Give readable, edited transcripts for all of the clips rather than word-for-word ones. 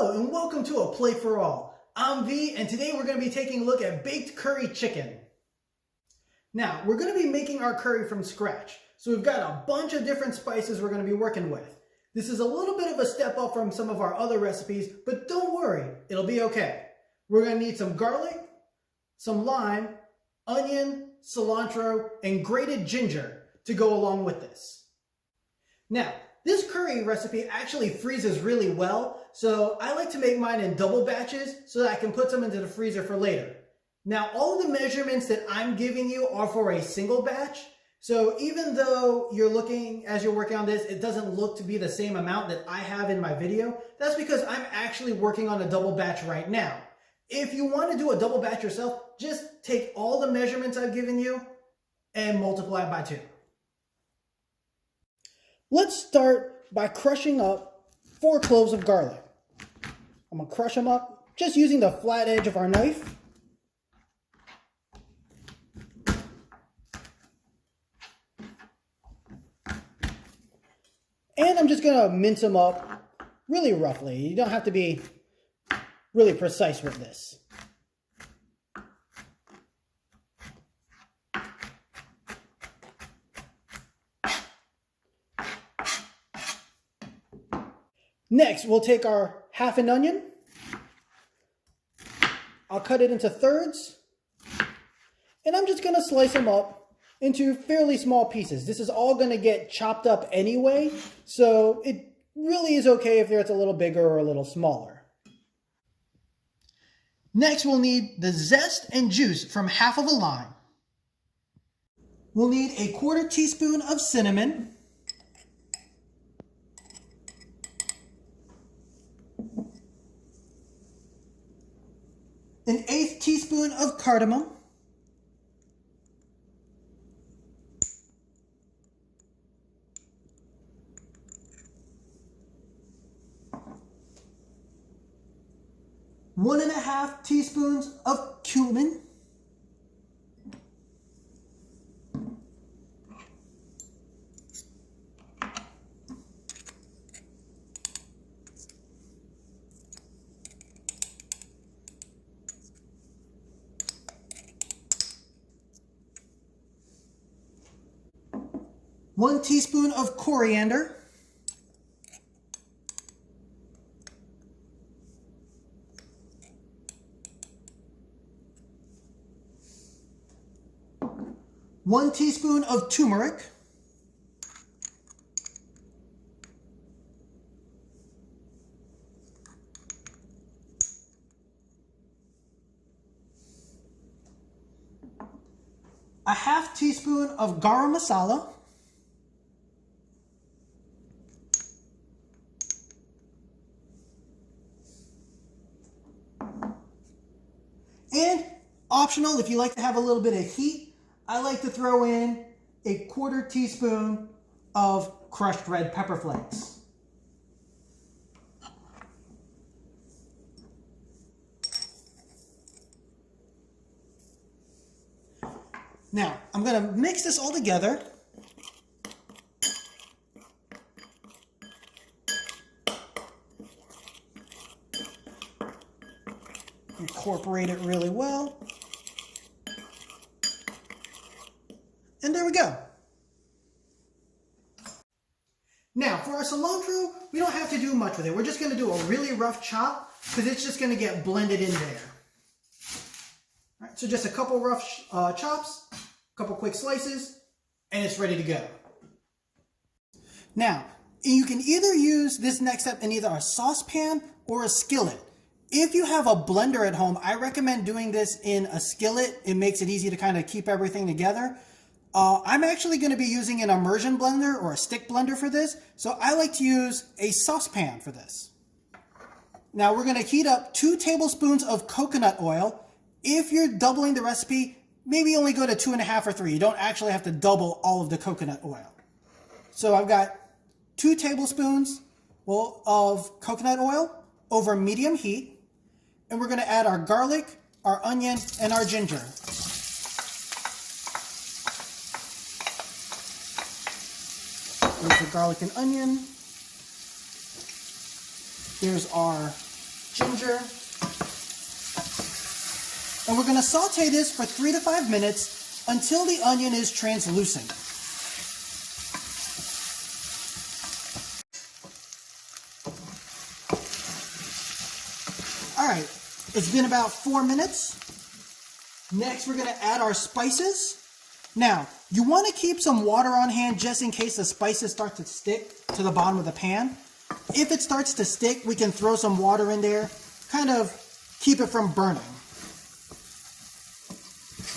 Hello and welcome to A Plate for All. I'm V and today we're going to be taking a look at baked curry chicken. Now we're going to be making our curry from scratch. So we've got a bunch of different spices we're going to be working with. This is a little bit of a step up from some of our other recipes, but don't worry, it'll be okay. We're going to need some garlic, some lime, onion, cilantro, and grated ginger to go along with this. Now, this curry recipe actually freezes really well, so I like to make mine in double batches so that I can put them into the freezer for later. Now, all of the measurements that I'm giving you are for a single batch, so even though as you're working on this, it doesn't look to be the same amount that I have in my video, that's because I'm actually working on a double batch right now. If you want to do a double batch yourself, just take all the measurements I've given you and multiply it by 2. Let's start by crushing up 4 cloves of garlic. I'm going to crush them up just using the flat edge of our knife. And I'm just going to mince them up really roughly. You don't have to be really precise with this. Next, we'll take our half an onion. I'll cut it into thirds. And I'm just going to slice them up into fairly small pieces. This is all going to get chopped up anyway, so it really is okay if it's a little bigger or a little smaller. Next, we'll need the zest and juice from half of a lime. We'll need a 1/4 teaspoon of cinnamon. An 1/8 teaspoon of cardamom. One and a half teaspoons of cumin. One teaspoon of coriander. One teaspoon of turmeric. A half teaspoon of garam masala. And optional, if you like to have a little bit of heat, I like to throw in a 1/4 teaspoon of crushed red pepper flakes. Now, I'm going to mix this all together. Incorporate it really well. And there we go. Now, for our cilantro, we don't have to do much with it. We're just going to do a really rough chop because it's just going to get blended in there. All right, so just a couple rough chops, a couple quick slices, and it's ready to go. Now, you can either use this next step in either a saucepan or a skillet. If you have a blender at home, I recommend doing this in a skillet. It makes it easy to kind of keep everything together. I'm actually going to be using an immersion blender or a stick blender for this, so I like to use a saucepan for this. Now we're going to heat up 2 tablespoons of coconut oil. If you're doubling the recipe, maybe only go to 2.5 or 3. You don't actually have to double all of the coconut oil. So I've got 2 tablespoons of coconut oil over medium heat, and we're going to add our garlic, our onion, and our ginger. There's the garlic and onion. There's our ginger. And we're going to saute this for 3 to 5 minutes until the onion is translucent. All right, it's been about 4 minutes. Next, we're going to add our spices. Now, you want to keep some water on hand just in case the spices start to stick to the bottom of the pan. If it starts to stick, we can throw some water in there, kind of keep it from burning.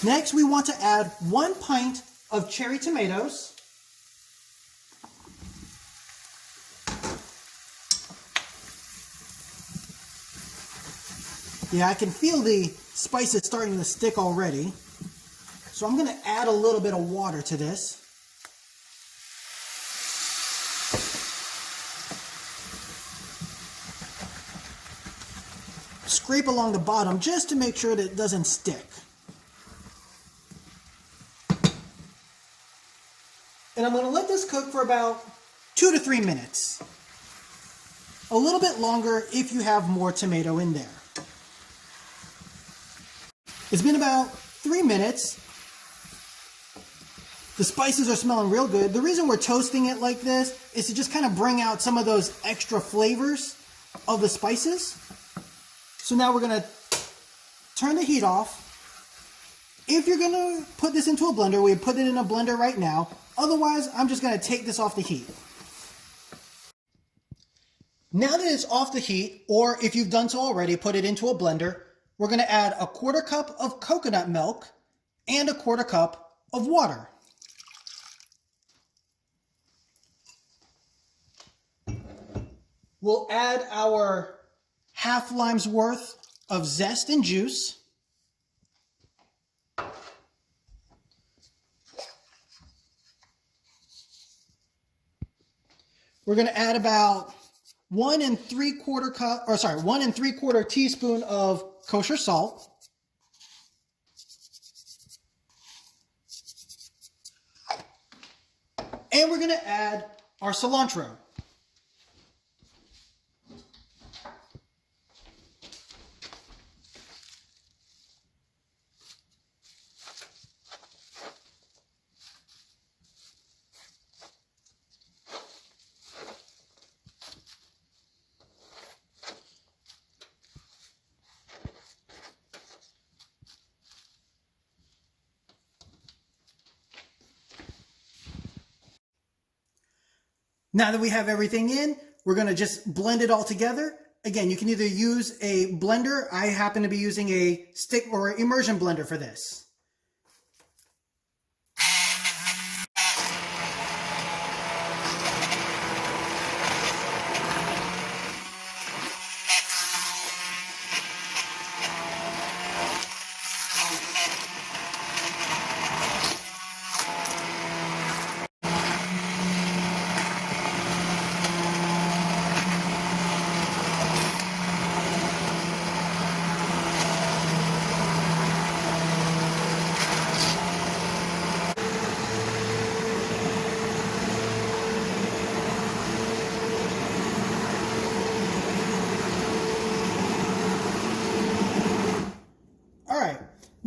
Next, we want to add 1 pint of cherry tomatoes. Yeah, I can feel the spices starting to stick already. So I'm going to add a little bit of water to this. Scrape along the bottom just to make sure that it doesn't stick. And I'm going to let this cook for about 2 to 3 minutes. A little bit longer if you have more tomato in there. It's been about 3 minutes. The spices are smelling real good. The reason we're toasting it like this is to just kind of bring out some of those extra flavors of the spices. So now we're going to turn the heat off. If you're going to put this into a blender, we put it in a blender right now. Otherwise, I'm just going to take this off the heat. Now that it's off the heat, or if you've done so already, put it into a blender, we're going to add 1/4 cup of coconut milk and 1/4 cup of water. We'll add our half lime's worth of zest and juice. We're going to add about 1 3/4 teaspoon of kosher salt. And we're going to add our cilantro. Now that we have everything in, we're going to just blend it all together. Again, you can either use a blender. I happen to be using a stick or immersion blender for this.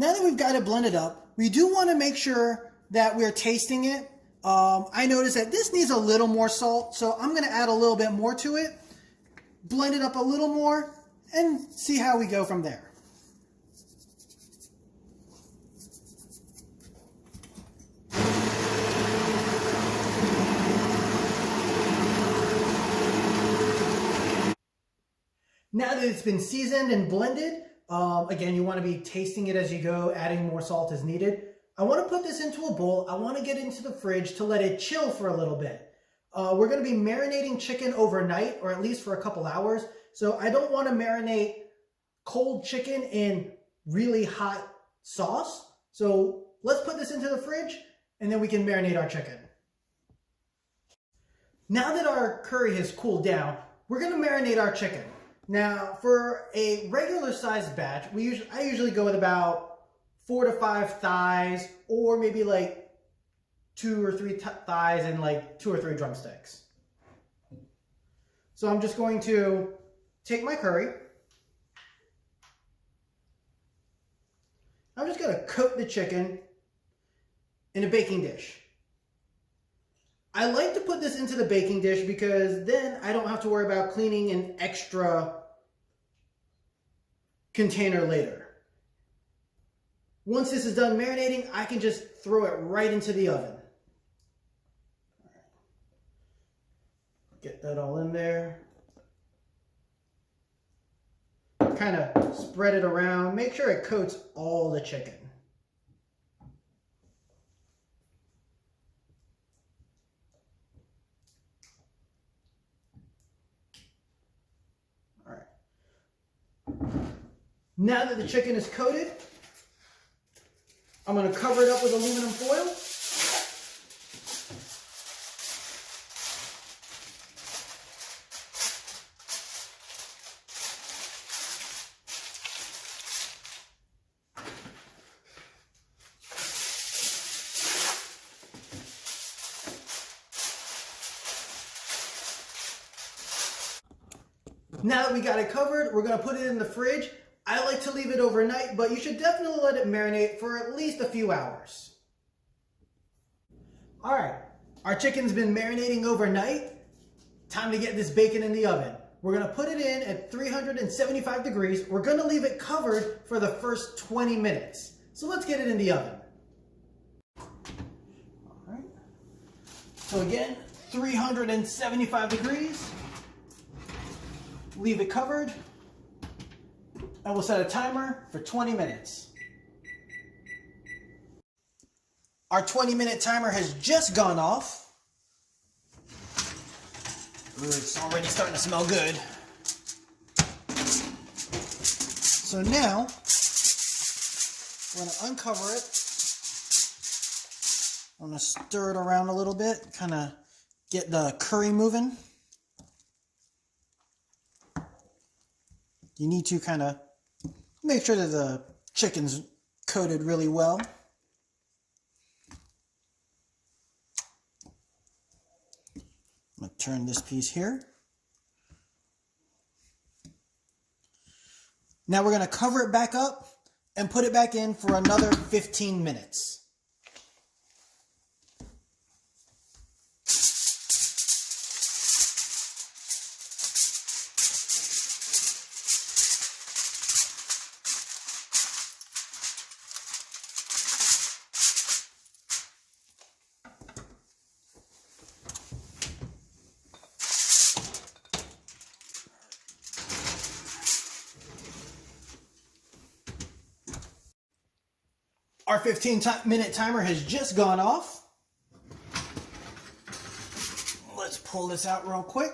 Now that we've got it blended up, we do want to make sure that we're tasting it. I noticed that this needs a little more salt, so I'm going to add a little bit more to it, blend it up a little more, and see how we go from there. Now that it's been seasoned and blended, again, you want to be tasting it as you go, adding more salt as needed. I want to put this into a bowl. I want to get into the fridge to let it chill for a little bit. We're going to be marinating chicken overnight, or at least for a couple hours. So I don't want to marinate cold chicken in really hot sauce. So let's put this into the fridge and then we can marinate our chicken. Now that our curry has cooled down, we're going to marinate our chicken. Now, for a regular sized batch, I usually go with about 4 to 5 thighs, or maybe like 2 or 3 thighs and like 2 or 3 drumsticks. So I'm just going to take my curry, I'm just going to coat the chicken in a baking dish. I like to put this into the baking dish because then I don't have to worry about cleaning an extra container later. Once this is done marinating, I can just throw it right into the oven. Get that all in there. Kind of spread it around. Make sure it coats all the chicken. All right. Now that the chicken is coated, I'm going to cover it up with aluminum foil. Now that we got it covered, we're going to put it in the fridge. I like to leave it overnight, but you should definitely let it marinate for at least a few hours. All right, our chicken's been marinating overnight. Time to get this bacon in the oven. We're going to put it in at 375 degrees. We're going to leave it covered for the first 20 minutes. So let's get it in the oven. All right. So again, 375 degrees. Leave it covered, and we'll set a timer for 20 minutes. Our 20-minute timer has just gone off. Ooh, it's already starting to smell good. So now, we're going to uncover it. I'm going to stir it around a little bit, kind of get the curry moving. You need to kind of make sure that the chicken's coated really well. I'm going to turn this piece here. Now we're going to cover it back up and put it back in for another 15 minutes. Our 15-minute timer has just gone off. Let's pull this out real quick.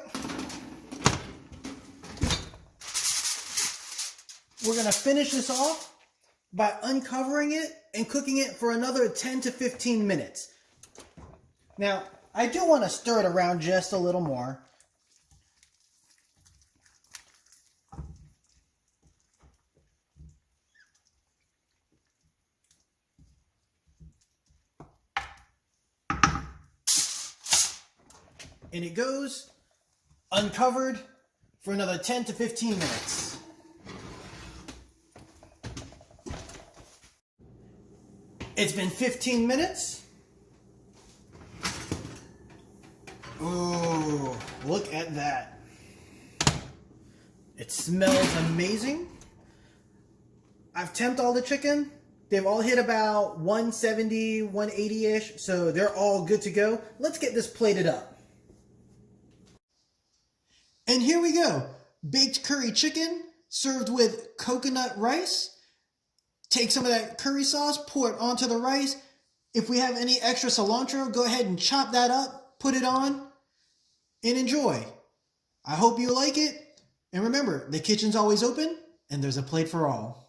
We're going to finish this off by uncovering it and cooking it for another 10 to 15 minutes. Now, I do want to stir it around just a little more. And it goes uncovered for another 10 to 15 minutes. It's been 15 minutes. Ooh, look at that. It smells amazing. I've temped all the chicken. They've all hit about 170, 180-ish, so they're all good to go. Let's get this plated up. And here we go, baked curry chicken served with coconut rice. Take some of that curry sauce, pour it onto the rice. If we have any extra cilantro, go ahead and chop that up, put it on, and enjoy. I hope you like it. And remember, the kitchen's always open, and there's a plate for all.